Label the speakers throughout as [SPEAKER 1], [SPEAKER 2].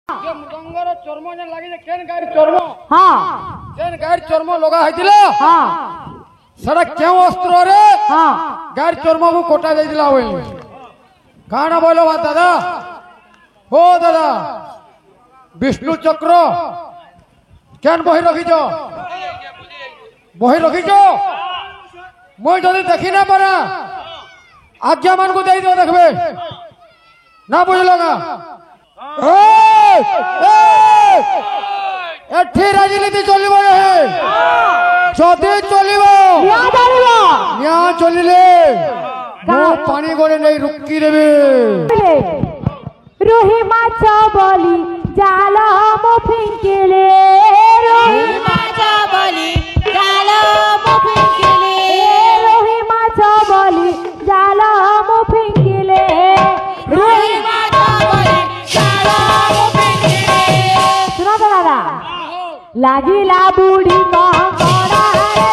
[SPEAKER 1] যে মৃদঙ্গর চর্ম যেন লাগি যে কেন গায়ের চর্ম
[SPEAKER 2] হ্যাঁ
[SPEAKER 1] কেন গায়ের চর্ম লগা হয়েছিল
[SPEAKER 2] হ্যাঁ
[SPEAKER 1] সেটা কেউ অস্ত্র রে
[SPEAKER 2] হ্যাঁ
[SPEAKER 1] গায়ের চর্মকু কটা যাইছিল বলি কাଣା বলো বা দাদা ও দাদা বিষ্ণু চক্র কেন বহি রখিছ বহি রখিছ মই যদি দেখি না পারা আজ্ঞা মানকু দেই দিও দেখবে না বুঝল না এଠି রাজনীতি চলিব হে যদি চলিব নিয়া চলিলে পানি করে নেই রুকি দেবে
[SPEAKER 2] রুহি মাছ বলি জাল মো ফিঙ্কিলে রুহি মাছ বলি জাল মো ফিঙ্কিলে রুহি মাছ বলি জাল মো ফিঙ্কিলে রুহি মাছ বলি জাল মো ফিঙ্কিলে শুনো তো দাদা লাগিলা বুড়ি কঙ্কড়া রে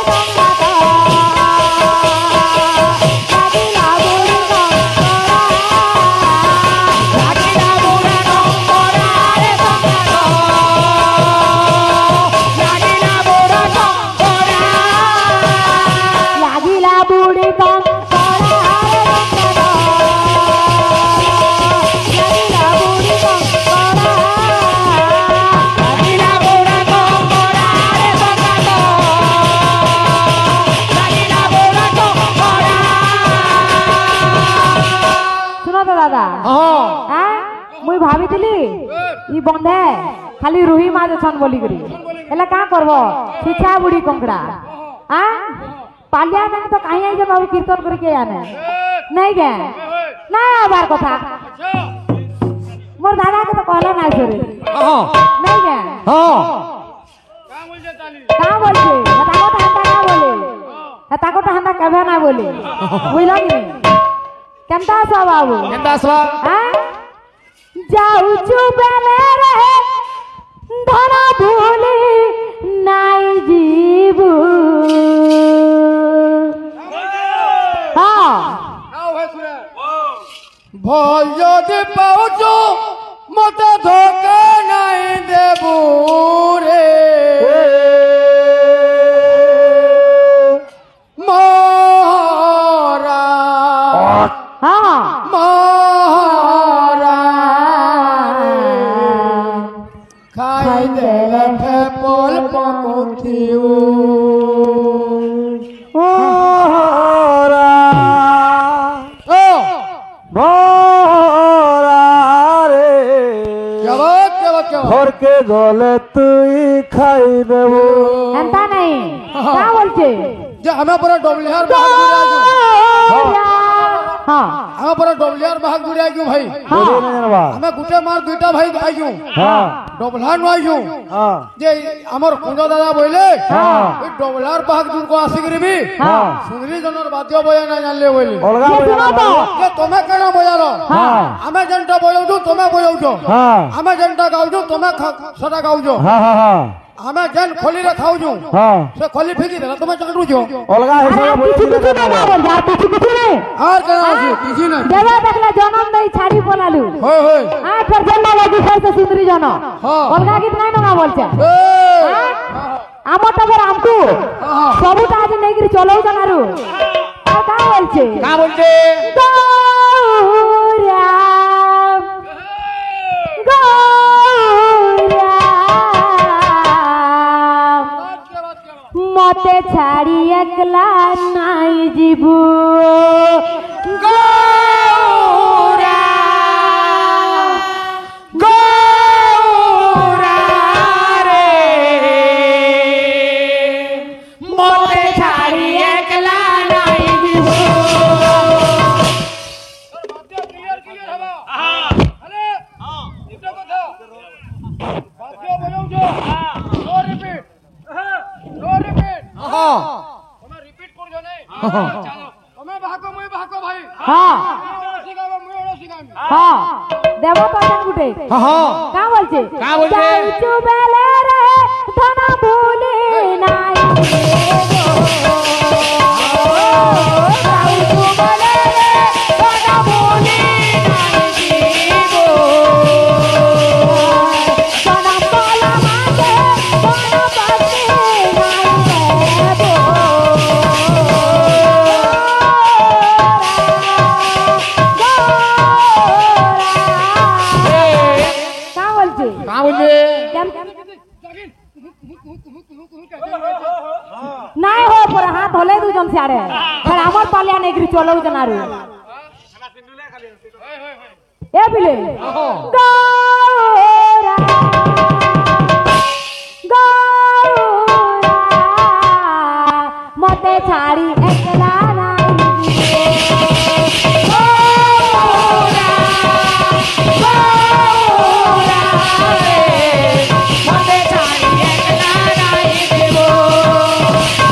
[SPEAKER 2] গঙ্গা মুই ভাবিଥିଲି ই বন্ধে খালি রুহি মাছ অছন বলি করি এলা কা করব পিছা বুড়ি কঙ্কড়া পালিয়া না তো কাই আই যে বাবু কীর্তন করে কে আনে নাই গে না আবার কথা মোর দাদা কে তো কহলা নাই সরে নাই গে কা বলছে তাকো ঠান্ডা না বলে তাকো ঠান্ডা কেবে না বলে বুঝলা কি কেমতা আছো বাবু
[SPEAKER 1] কেমতা আসবা
[SPEAKER 2] যাউছু বেলে রে ধন ভুলি নাই জীবু
[SPEAKER 1] ভল যদি পাউছ মতে ধোকা নাই দেবু রে মহারা খাই দেলে ফেপল পকথিউ
[SPEAKER 3] ঘরকে গলে তুই খাই দেব
[SPEAKER 2] এমতা নাই কা বলছে
[SPEAKER 1] যে আমি পুরো ডবলিহার বাহাগ ঘুরে হ্যাঁ আমি পুরো ডবলিহার বাহাগ ঘুরে আইছু ভাই আমি গুটে মার দুইটা ভাই আইছু হ্যাঁ ডবলহার নো আইছু হ্যাঁ যে আমার কুঞ্জ দাদা বইলে ওই ডবলহার বাহাগ দূর কো আসি করিবি হ্যাঁ সুন্দরী জনর বাদ্য বয়া না জানলে বইলে
[SPEAKER 3] অলগা বয়া
[SPEAKER 1] যে তুমি কেন বয়ালো হ্যাঁ আমি যেনটা বয়াউছু তুমি বয়াউছো হ্যাঁ আমি যেনটা গাউছু তুমি সেটা গাউছো হ্যাঁ হ্যাঁ হ্যাঁ আমি যেন খলি রে খাউছু হ্যাঁ সে খলি ফেকি দেলা তুমি চাটুছো
[SPEAKER 3] অলগা হিসাবে বলি
[SPEAKER 1] আর কেন আছে কিছু নাই
[SPEAKER 2] দেবা দেখলা জনম দেই ছাড়ি পলালু
[SPEAKER 1] হয় হয়
[SPEAKER 2] ফের জন্ম লাগি খাইছে সুন্দরী জন অলগা গীত নাই না বলছে আমারটা ফের আমকু সবুটা আজ নেইকি চলৌ জানারু কা বলছে গৌরা মতে ছাড়ি একলা নাই জীবু গৌরা গৌরা রে মতে ছাড়ি একলা নাই জীবু দেব তো গুটে কা বলছে যাইছু বেলে রে ধন ভুলি নাই যাইছু বেলে রে ধন ভুলি নাই জীব
[SPEAKER 1] कहाँ बोलिए
[SPEAKER 2] নাই हो पर हाथ होले दुजन सियारे पर हमर पालिया नहीं गिरी चलो जनारू ए बिले गौरा गौरा मते छाड़ी एकला नहीं गौरा गौरा मते छाड़ी एकला नहीं देबो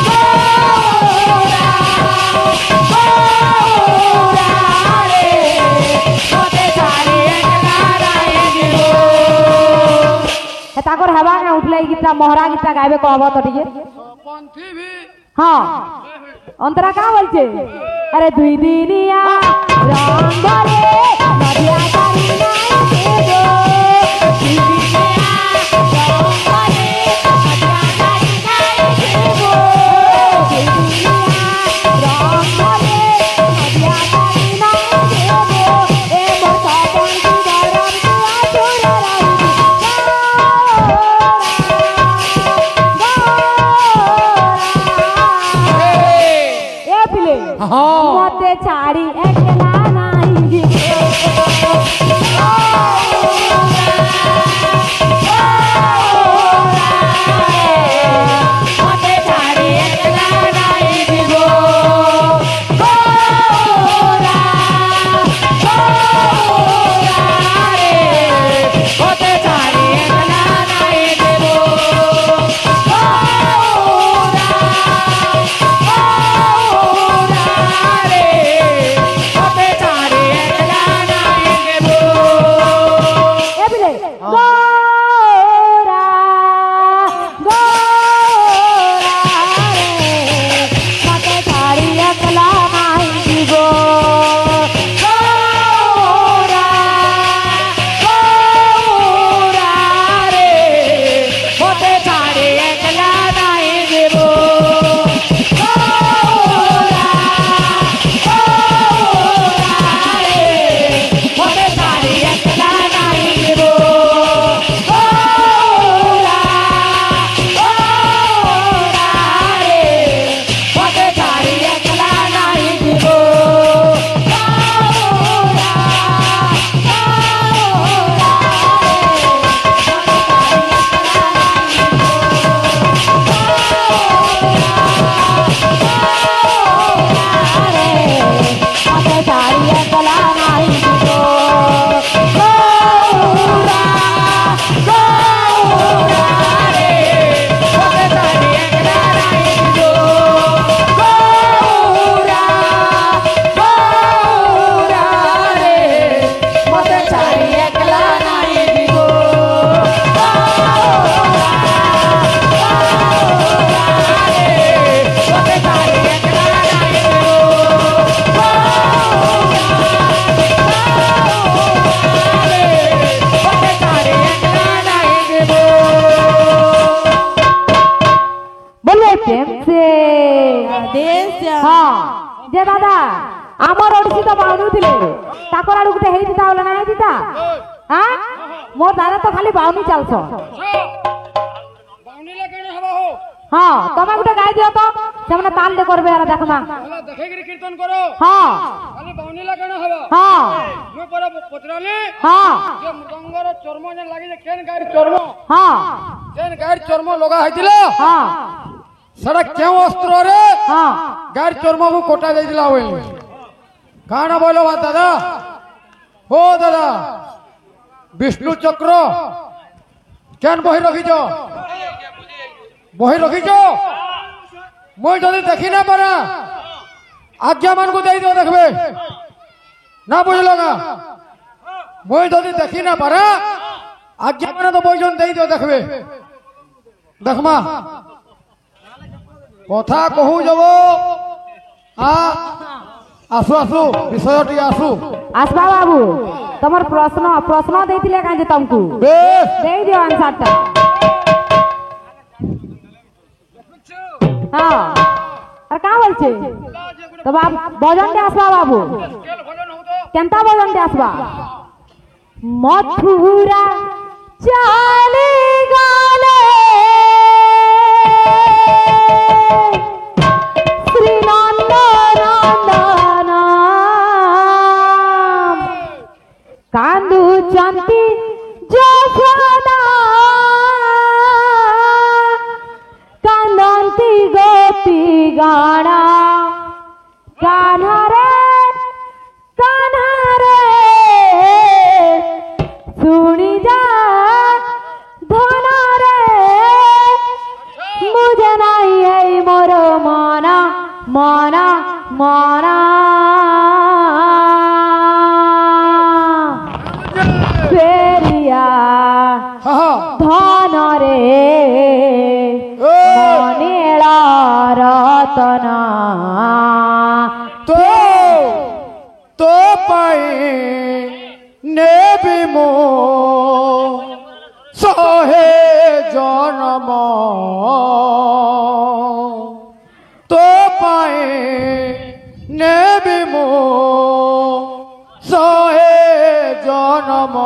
[SPEAKER 2] गौरा गौरा रे मते छाड़ी एकला नहीं देबो ताकर हवा में उठले गीता मोहरा गीता गाइबे कहबो तो ठीक
[SPEAKER 1] पंथी भी
[SPEAKER 2] हाँ अंतरा का बोलছে अरे दुई दिनिया रंग रे नदिया तारी नाई देबो दुई दिनिया रंग रे नदिया तारी नाई देबो दुई दिनिया रंग रे नदिया तारी नाई देबो ए मोर सपन की गरम दिया तोरा मते छाड़ी एकला नहीं गिरो मते छाड़ी एकला नहीं गिरो गौरा गौरा रे मते छाड़ी एकला नहीं गिरो गौरा जे दादा आमर ओडसी तो बाउनु थिले ताकर आडू गुटे हेई दिता होला नाही दिता हां मोर दादा तो खाली बाउनु चालछो
[SPEAKER 1] बाउनी लगने हवा हो
[SPEAKER 2] हां तमे गुटे गाय दियो तो सेमने ताल दे करबे यार देखमा
[SPEAKER 1] होला देखेगिरी कीर्तन करो
[SPEAKER 2] हां
[SPEAKER 1] खाली बाउनी लगने हवा
[SPEAKER 2] हां
[SPEAKER 1] मु पर पतराले
[SPEAKER 2] हां
[SPEAKER 1] जे मृदंगर चर्म ने लागि जे केन गाय चर्म
[SPEAKER 2] हां
[SPEAKER 1] केन गाय चर्म लगा हैतिला
[SPEAKER 2] हां
[SPEAKER 1] सड़क क्यों अस्त्र रे
[SPEAKER 2] हां
[SPEAKER 1] गाय चर्म को कोटा दे दिला होई काना बोलो बा दादा हो दादा विष्णु चक्र केन बही रखिछ बही रखिछ मुई जदि देखि ना पारा आज्ञा मान को दे दियो देखबे ना बुझलो ना मुई जदि देखि ना पारा आज्ञा मान तो बईजन दे दियो देखबे देखमा कथा कहू जब आसु आसु विषयटी आसु
[SPEAKER 2] आसबा बाबू तमर प्रश्न प्रश्न देथिले काहे जे तुमको
[SPEAKER 1] बेस
[SPEAKER 2] दे दियो आंसर ता हां अरे का बोल छे तो बाप भजन दे आसबा बाबू केनता भजन दे आसबा मथुरा चा गाना कान्हा रे सुनी जा धन रे मुझे नहीं है मोर मना मना मना फेरिया धन रे मनीला रतना
[SPEAKER 1] तो पाए ने भी मो सहे जन्म तो पाए ने भी मो सहे जन्म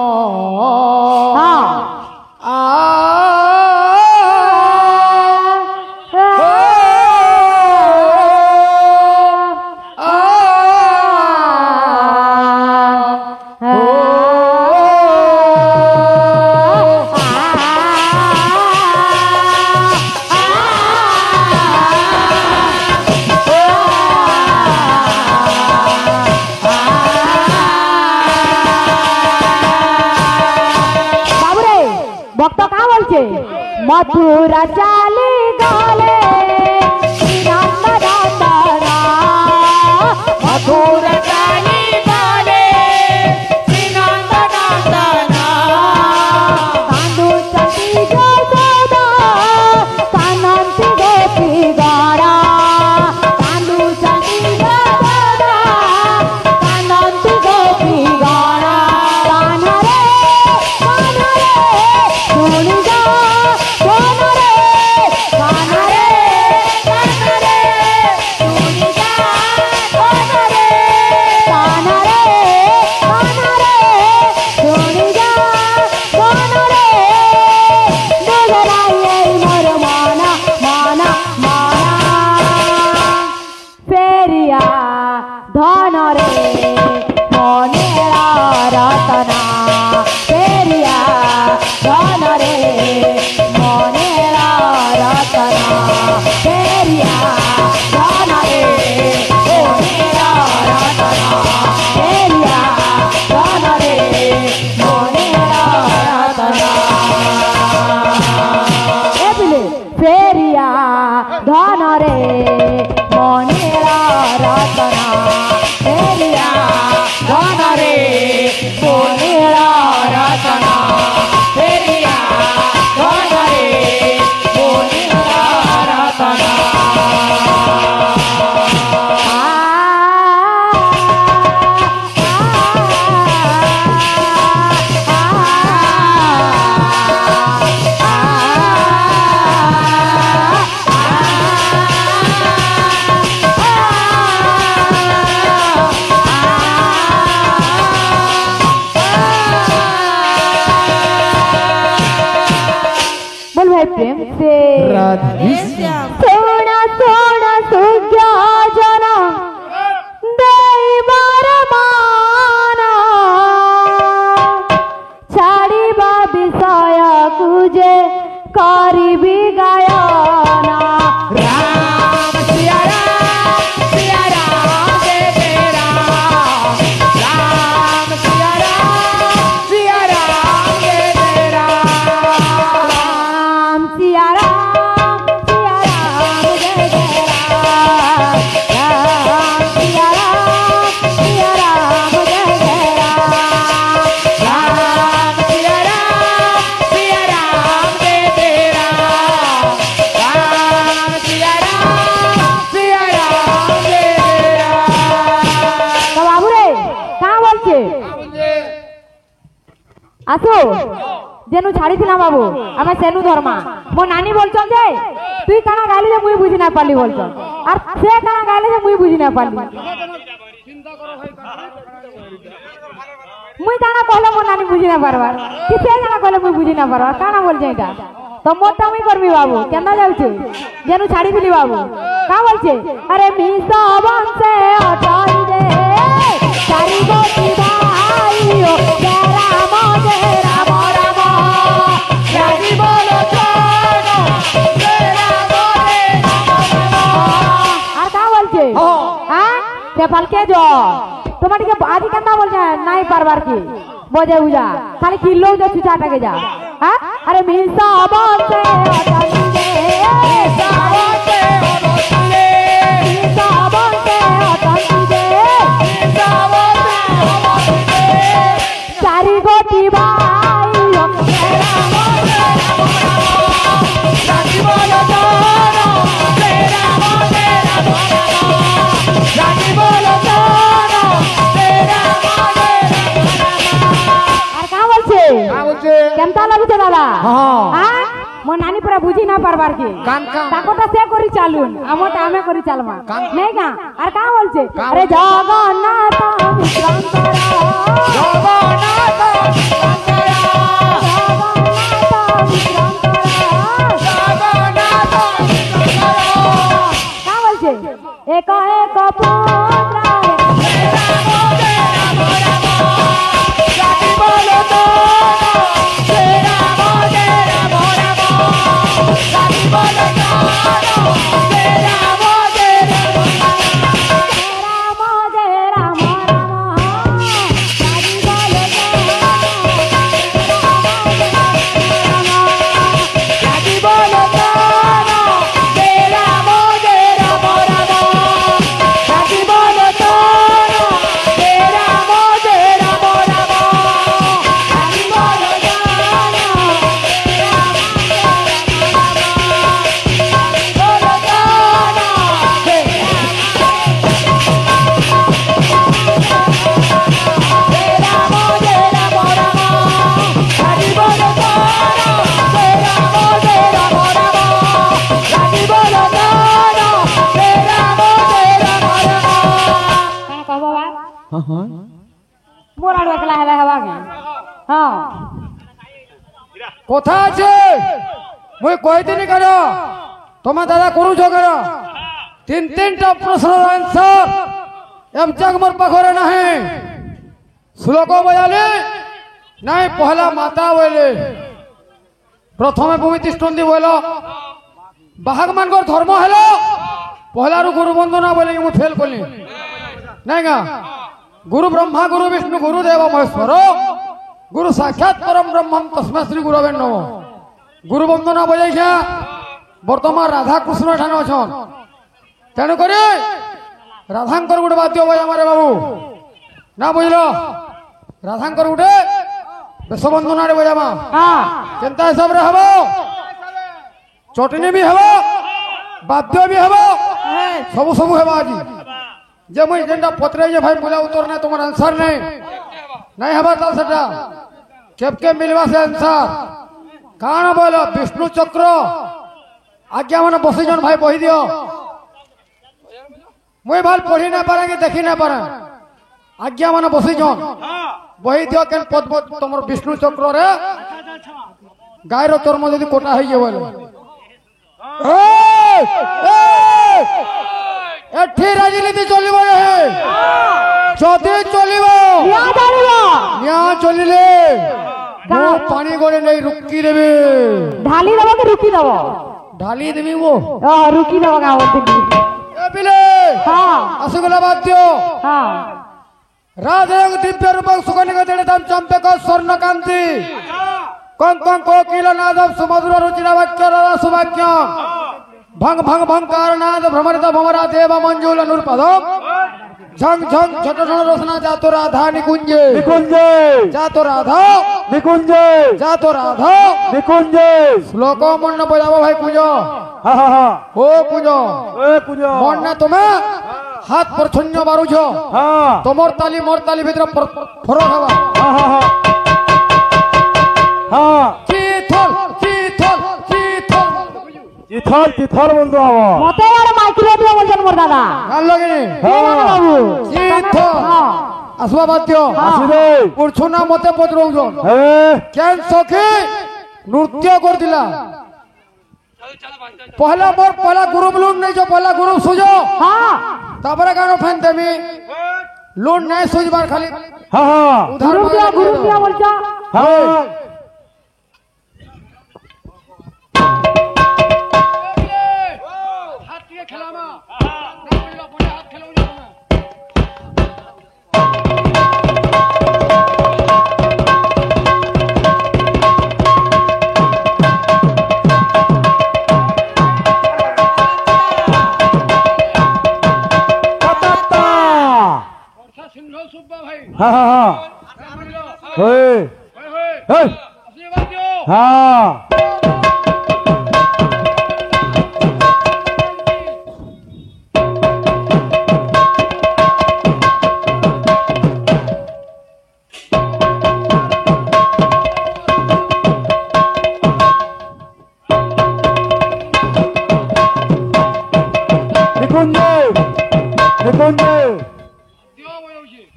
[SPEAKER 2] मथुरा चाली गाले मथुरा चाली गाले कांदू चटी गोदा कानंती गोपी गारा कांदू चटी गोदा कानंती गोपी गारा कान्हा रे सुनी जा प्रेम से सोना सोना सुग्या जना देवर माना छाड़िबा विषय कुजे करिबी गायना राम सिया राम जय जय राम राम सिया राम जय जय राम सिया राम जय जय राम राम सिया राम जय जय राम राम सिया राम जय जय राम राम सिया राम जय जय राम। तो बाबू रे कहाँ बोलছে আসো যেনু ছাড়িছিলাম বাবু আমি সেনু ধর্মা মো নানি বলছন যে তুই কানা গাইলি যে মুই বুঝি না পারলি বলছন আর সে কানা গাইলি যে মুই বুঝি না পারলি মুই কানা কইলে মো নানি বুঝি না পারবার কি সে কানা কইলে মুই বুঝি না পারবার কানা বলছে এটা তো মোটা মুই করবি বাবু কেন যাউছে যেনু ছাড়িছিলি বাবু কা বলছে আরে মিসা বংশে অটাই দে চারি গোটি ভাইও রাম জয় রাম রাম রাজি বলো চলো জয় রাম রে রাম রাম পালকে যো তোমার টিকে আজি কেন বলছে নাই পারবার কি বজে উজা খালি কিলো যা ছুটাটাকে যা হ্যাঁ আরে মিসা বলছে অতন্তে মিসা বলছে অতন্তে মিসা বলছে অতন্তে মিসা বলছে অতন্তে চারি গোটি ভাই তেরা বলছে রাজি বলো তো তেরা বলছে রাজি বলো তো তেরা বলছে আর কা বলছে কেমতা লাগছে দাদা হ্যাঁ মো নানি পুরা বুঝি না পারবার কি তাকোটা সে করি চালুন আমটা আমি করি চালমা নাই গা আর কা বলছে আরে জগন্নাথ বিক্রান্তরা জগন্নাথ বিক্রান্তরা জগন্নাথ বিক্রান্তরা কা বলছে এক এক পুত্র
[SPEAKER 1] কথা আছে মুই কইদিনি কেন তোমার দাদা করুছ কেন তিন তিনটা প্রশ্নের আনসার এমচাক মোর পাখরে নাহি শ্লোক বজালে নাই পহলা মাতা বলে প্রথমে ভূমিতি স্তন্দি বল বাহাগ মানকর ধর্ম হল পহলারু গুরু বন্দনা বলে মু ফেল কলি নাই গা গুরু ব্রহ্মা গুরু বিষ্ণু গুরু দেব মহেশ্বর গুরু সাক্ষাৎ পরম ব্রহ্মম তস্মৈ শ্রী গুরবে নমঃ গুরু বন্দনা বজাইছা বর্তমান রাধা কৃষ্ণ ঠানে অছন তেণু করে রাধাঙ্কর গোটে বাদ্য বই আমারে বাবু না বুঝল রাধাঙ্কর গোটে বেশবন্দনারে বজামা কেনতা হিসাବରେ হব চটনি বি হব বাদ্য বি হব সবু সবু হব আজি যে মুই যেটা পত্রে যে ভাই মোলা উত্তর নাই তোমার আনসার নাই নাই হবার তাল সেটা কেবকে মিলবা সে আনসার কাণ বল বিষ্ণু চক্র আজ্ঞা মানে বসিজন ভাই বহি দিও মুই ভাল পড়ি না পারে কি দেখি না পারে আজ্ঞা মানে বসিজন বহি দিও কেন পদ্ম তোমার বিষ্ণু চক্র রে গায়ের চর্ম যদি কোটা হয়ে যাবে বলে এଠି রাজনীতি চলিব হে যদি চলিব নিয়া চলিলে পানি গড়ে নেই রুকি দেবে
[SPEAKER 2] ঢালি দেব কি রুকি দেব
[SPEAKER 1] ঢালি দেবি ও
[SPEAKER 2] রুকি দেব গাঁও
[SPEAKER 1] পিলে আসুগলা বাদ্য রাধে দিব্য রূপ সুগনিক দেড়তাম চম্পক স্বর্ণকান্তি কং কং কোকিল নাদম সুমধুর রুচিরা বাক্য সুবাক্য ভং ভং ভংকার নাদ ভ্রমরিত ভমরা দেব মঞ্জুল নূরপদম ঝং ঝং ছোট ছোট রসনা যাতো রাধা নিকুঞ্জে
[SPEAKER 3] নিকুঞ্জে
[SPEAKER 1] যাতো রাধা
[SPEAKER 3] নিকুঞ্জে
[SPEAKER 1] যাতো রাধা
[SPEAKER 3] নিকুঞ্জে
[SPEAKER 1] শ্লোক মন বজাবো ভাই কুঞ্জ
[SPEAKER 3] হা হা হা
[SPEAKER 1] ও কুঞ্জ
[SPEAKER 3] এ কুঞ্জ
[SPEAKER 1] মন না তুমি হাত পর শূন্য বারুছ
[SPEAKER 3] হ্যাঁ
[SPEAKER 1] তোমার তালি মোর তালি ভিতরে ফরক হবা
[SPEAKER 3] হা হা হা হ্যাঁ
[SPEAKER 1] চিথল চিথল চিথল
[SPEAKER 3] তিথর তিথর বন্ধু হব
[SPEAKER 2] মতে আর মাইক্রো দিও বলছেন মোর দাদা
[SPEAKER 1] গান লাগেনি
[SPEAKER 2] বাবু
[SPEAKER 1] চিথল আসবা বাদ্য
[SPEAKER 3] আসিবে
[SPEAKER 1] পুরছো না মতে পত্রৌজন
[SPEAKER 3] হে
[SPEAKER 1] কেন সখী নৃত্য করদিলা পহলা মোর পহলা গ্রুপ লোন নাই যে পহলা গ্রুপ সুজো
[SPEAKER 2] হ্যাঁ
[SPEAKER 1] তারপরে কেন ফ্যান দেমি লোন নাই সুজবার খালি
[SPEAKER 3] হা হা
[SPEAKER 1] উধার
[SPEAKER 2] গুরু দিয়া বলছো
[SPEAKER 3] হ্যাঁ
[SPEAKER 1] হাত দিয়ে খেলামা না বললো বলে হাত খেলাও না
[SPEAKER 3] হ্যাঁ হ্যাঁ হ্যাঁ ওই ওই হ্যাঁ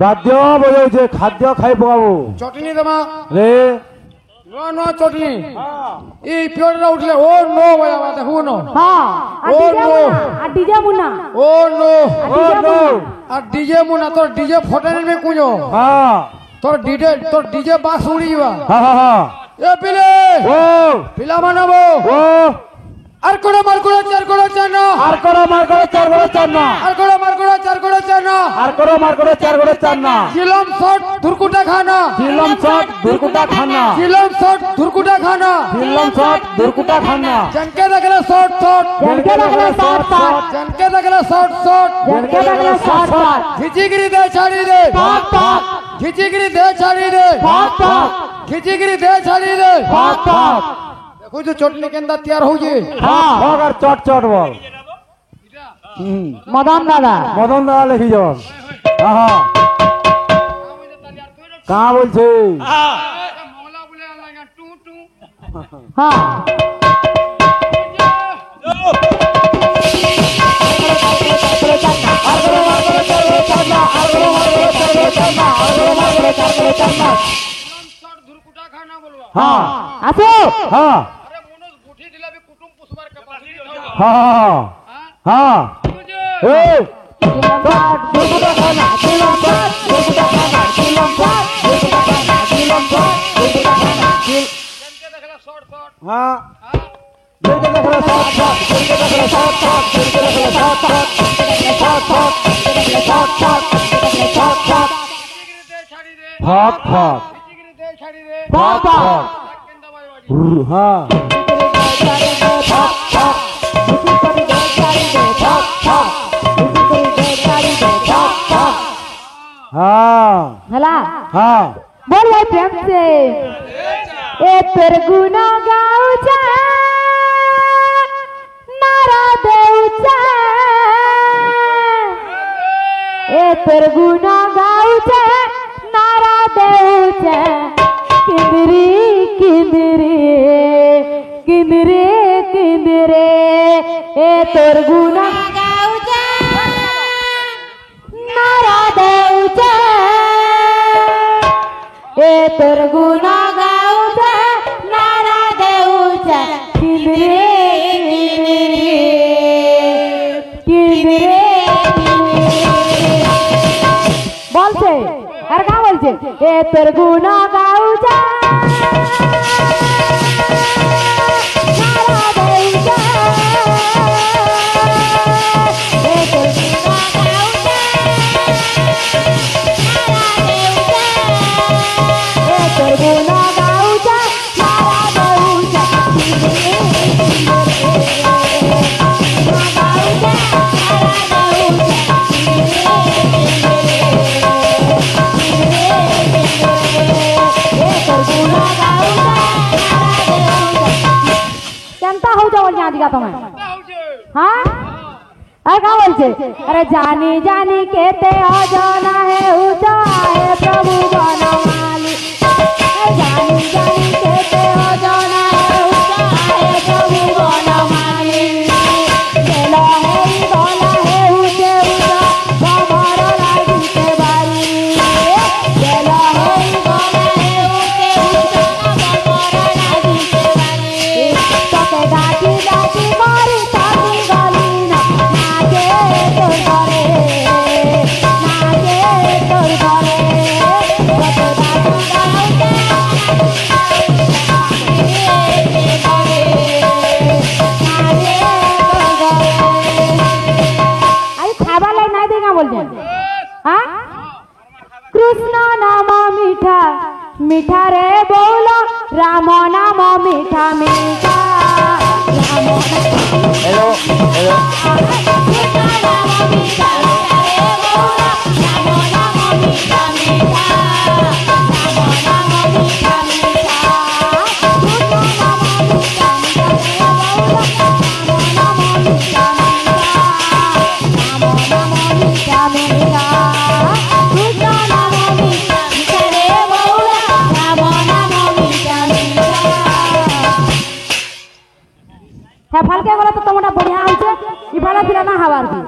[SPEAKER 3] বাদ্য বজাউছে খাদ্য খাই পকাবো
[SPEAKER 1] চটনি দেমা
[SPEAKER 3] রে
[SPEAKER 1] নো নো চটনি এই পিওরটা উঠলে ও নো বজাবা দেখো নো
[SPEAKER 2] হ্যাঁ আর
[SPEAKER 1] ও
[SPEAKER 2] ডিজে
[SPEAKER 1] নো
[SPEAKER 2] মুনা
[SPEAKER 1] ও নো
[SPEAKER 3] ও নো
[SPEAKER 1] আর ডিজে মুনা তোর ডিজে ফটে নেবে কুño
[SPEAKER 3] হ্যাঁ
[SPEAKER 1] তোর ডিজে বাক্স উড়ি যাবা
[SPEAKER 3] হ্যাঁ হ্যাঁ হ্যাঁ
[SPEAKER 1] এ পিলে
[SPEAKER 3] ও
[SPEAKER 1] পিলা বানাবো
[SPEAKER 3] ও
[SPEAKER 1] আর কোড়া মার কোড়া চার কোড়া চার না
[SPEAKER 3] আর করো মার করো চার করে চার না
[SPEAKER 1] আর কোড়া মার কোড়া চার কোড়া চার না
[SPEAKER 3] আর করো মার করো চার করে চার না
[SPEAKER 1] জিলম শট ধুরকুটা খানা
[SPEAKER 3] জিলম শট দুর্কুটা খানা
[SPEAKER 1] জিলম শট ধুরকুটা খানা
[SPEAKER 3] জিলম শট দুর্কুটা খানা
[SPEAKER 1] জনকে দেখলে শট শট
[SPEAKER 2] জনকে দেখলে শট শট
[SPEAKER 1] জনকে দেখলে শট শট
[SPEAKER 2] জনকে দেখলে শট শট
[SPEAKER 1] খিচিগিরি দে ছাড়ি দে
[SPEAKER 2] পক পক
[SPEAKER 1] খিচিগিরি দে ছাড়ি দে
[SPEAKER 2] পক পক
[SPEAKER 1] খিচিগিরি দে ছাড়ি দে
[SPEAKER 2] পক পক
[SPEAKER 1] দেখো যে চটনি কেন্দা তৈয়ার হউছে
[SPEAKER 2] হ্যাঁ
[SPEAKER 3] হোক আর চট চট বল
[SPEAKER 2] মদন দাদা
[SPEAKER 3] মদন দাদা লিখি যান হ্যাঁ হ্যাঁ কা বলছে
[SPEAKER 1] মহলা বলে লাগা টু টু
[SPEAKER 2] হ্যাঁ
[SPEAKER 1] শট ধুরকুটা খানা বলবা
[SPEAKER 3] হ্যাঁ
[SPEAKER 2] আসো
[SPEAKER 3] হ্যাঁ
[SPEAKER 1] আরে মনোজ গুঠি দিলাবি কুটুম পুষবার ক্যাপাসিটি
[SPEAKER 3] হ্যাঁ হ্যাঁ
[SPEAKER 1] বুঝে
[SPEAKER 3] এই
[SPEAKER 2] দুর্গুটা খানা দিলাম শট দুর্গুটা খানা দিলাম শট দুর্গুটা খানা দিলাম শট দুর্গুটা খানা
[SPEAKER 1] জনকে দেখলে শট শট
[SPEAKER 3] হ্যাঁ দেখে দেখলে শট শট দেখে দেখলে শট শট দেখে দেখলে শট শট দেখে শট শট দেখে শট শট দেখে শট শট
[SPEAKER 1] খিচিগিরি দে ছাড়ি দে
[SPEAKER 3] ফট ফট
[SPEAKER 1] খিচিগিরি দে ছাড়ি দে
[SPEAKER 2] পক পক
[SPEAKER 1] কেন্দা বাই বাড়ি
[SPEAKER 3] হ্যাঁ
[SPEAKER 2] পক পক করে দে চারি দে পক পক করে দে চারি দে পক পক
[SPEAKER 3] হ্যাঁ
[SPEAKER 2] हला
[SPEAKER 3] হ্যাঁ
[SPEAKER 2] बोले प्रेम से ए तेरे गुना गाऊचा नारा देऊचा ए तेरे गुना गाऊचा नारा देऊचा किंदरी किंदरी किंदरी किंदरी ए तेरे गुना गाऊचा नारा देऊचा ए तर गुना गाऊचा नारा देऊचा किंदरे किंदरे बोलते अरे का बोलते ए तर गुना गाऊचा नारा देऊचा ए तर गुना गाऊचा तर गुना गाऊचा नारा देऊचा কেনতা হউ যাও বলি আদিকা তুমি হ্যাঁ আর का बोलছে अरे जानी जानी कहते अजाना है ऊंचा है प्रभु बनमाली जानी जानी कहते अजाना है ऊंचा है प्रभु बनमाली गेला है बोला है ऊंचे ऊंचा बाबर लागते बारी गेला है बोला है ऊंचे ऊंचा बाबर लागते बारी तके डाटी डाटी मारी ताकी गली ना नाचे तोर घरे नाचे तोर घरे तके डाटी डाटी आई खाबा लाई नहीं देगा बोल दे हाँ कृष्ण नाम मीठा मीठा रे बोलो राम नाम मीठा मीठा राम
[SPEAKER 3] हेलो हेलो
[SPEAKER 2] कृष्ण नाम मीठा मीठा रे बोलो राम नाम मीठा मीठा হ্যাঁ ফালকে গেলে তো তোমাটা বড়িয়া হয়েছে ইফালে দিলে না হওয়ার কি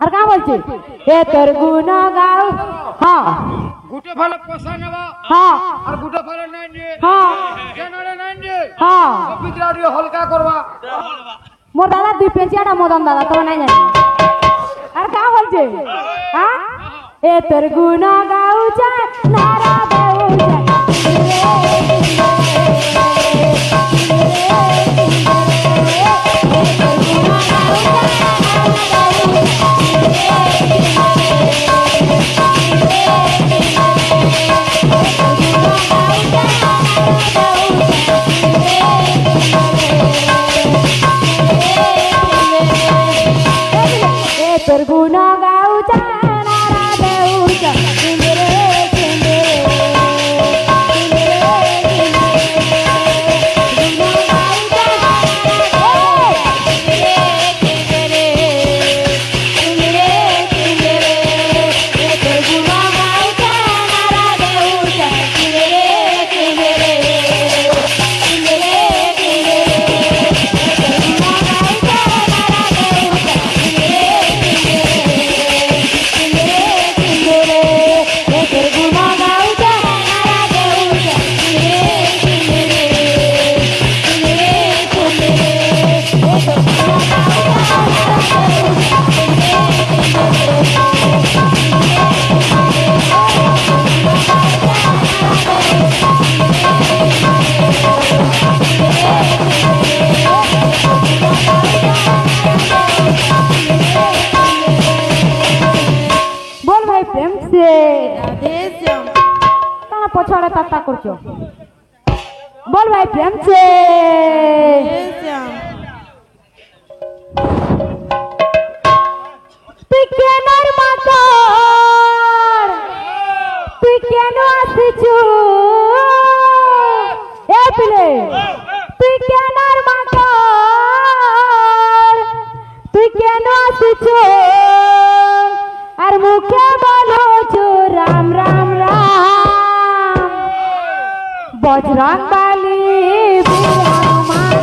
[SPEAKER 2] আর কা বলছে এ তোর গুণ গাও হ্যাঁ
[SPEAKER 1] গুটে ফলে পয়সা নেবা
[SPEAKER 2] হ্যাঁ
[SPEAKER 1] আর গুটে ফলে নাই নিয়ে
[SPEAKER 2] হ্যাঁ
[SPEAKER 1] কেনরে নাই নিয়ে
[SPEAKER 2] হ্যাঁ
[SPEAKER 1] পিতরা দিয়ে হলকা করবা
[SPEAKER 2] মোর দাদা দুই পেঁচিয়াটা মদন দাদা তোমার নাই জানি আর কা বলছে হ্যাঁ এ তোর গুণ গাও যায় নারা দেও তোর গুণ গাও নারা দেউ চিন্দরে बोल भाई प्रेम से कहाँ पछाड़े ताता करछो बोल भाई प्रेम से তুই কেন মাতার তুই কেন আসিছু এ পিলে তুই কেন মাতার তুই কেন আসিছু আর মুখে বলছো রাম রাম রাম বজরং বালি বীর হনুমান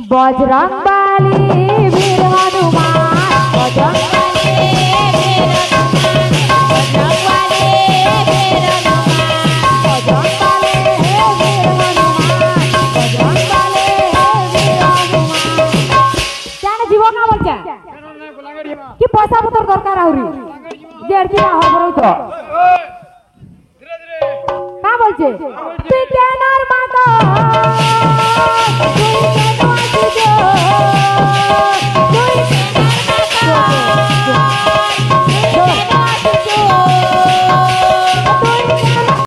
[SPEAKER 2] বজরং বালি বীর হনুমান বজরং বালি বীর হনুমান বজরং বালি বীর হনুমান বজরং বালি বীর হনুমান বজরং বালি বীর হনুমান জানে জীবন না বলছে কি পয়সা পত্র দরকার আউরি দেড় কি হর বড় তো
[SPEAKER 1] ধীরে ধীরে
[SPEAKER 2] কা বলছে তুই কেন আর মাতা